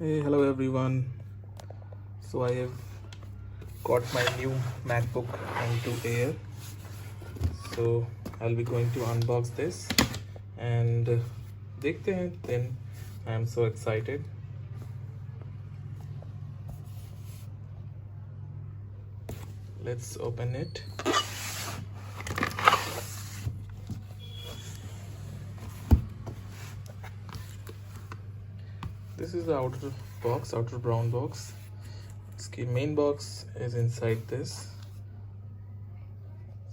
Hey, hello everyone. So I have got my new MacBook M2 Air. So I'll be going to unbox this and देखते हैं. Then I am so excited. Let's open it. This is the outer brown box. इसकी main box is inside this.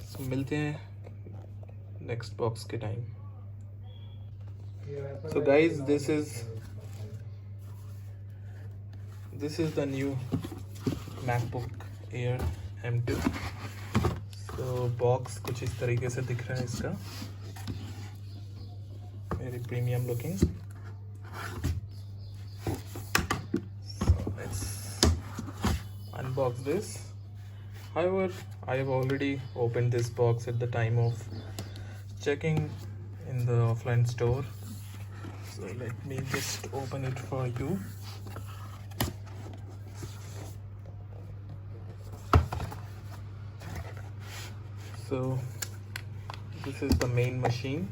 So मिलते हैं next box के time. So guys, this is the new MacBook Air M2. So box कुछ इस तरीके से दिख रहा है इसका. Very premium looking. Unbox this. However, I have already opened this box at the time of checking in the offline store. So let me just open it for you. So this is the main machine.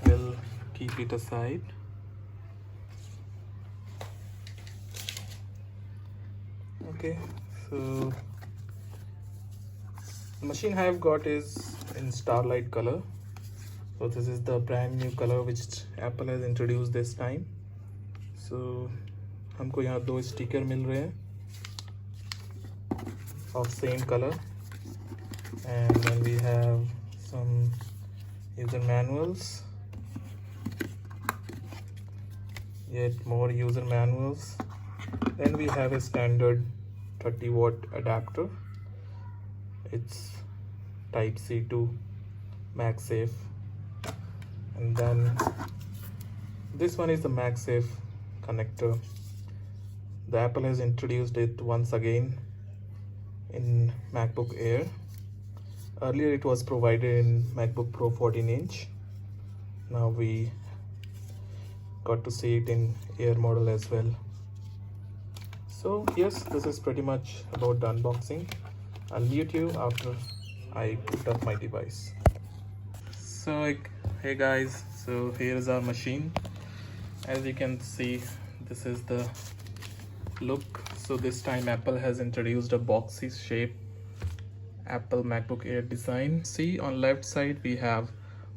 We'll keep it aside. Okay, so the machine I have got is in starlight color. So this is the brand new color which Apple has introduced this time. So हमको यहाँ दो sticker मिल रहे हैं of same color, and then we have some user manuals, yet more user manuals. Then we have a standard 30-watt adapter. It's type C to MagSafe, and then this one is the MagSafe connector. The Apple has introduced it once again in MacBook Air. Earlier it was provided in MacBook Pro 14-inch. Now we got to see it in Air model as well. So yes, this is pretty much about the unboxing. I'll mute you after I put up my device. So hey guys, so here is our machine. As you can see, this is the look. So this time Apple has introduced a boxy shape Apple MacBook Air design. See, on left side we have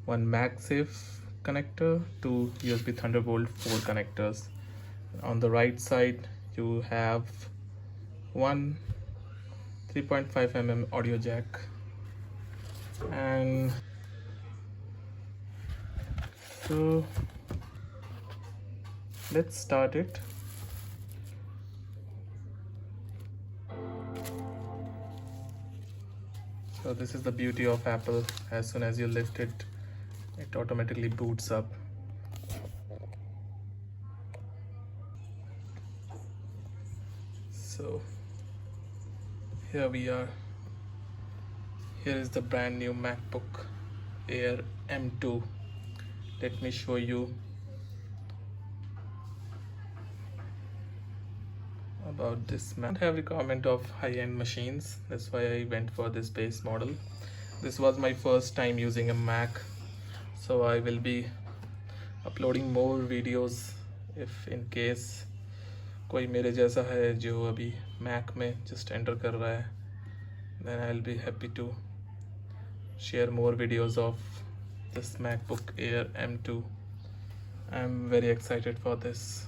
one MagSafe connector, two USB Thunderbolt 4 connectors. On the right side you have one 3.5 mm audio jack, and so let's start it. So this is the beauty of Apple. As soon as you lift it, it automatically boots up. So here we are. Here is the brand new MacBook Air M2. Let me show you about this Mac. I don't have requirement of high-end machines. That's why I went for this base model. This was my first time using a Mac, so I will be uploading more videos if in case कोई मेरे जैसा है जो अभी Mac में just enter कर रहा है. Then I'll be happy to share more videos of this MacBook Air M2. I'm very excited for this.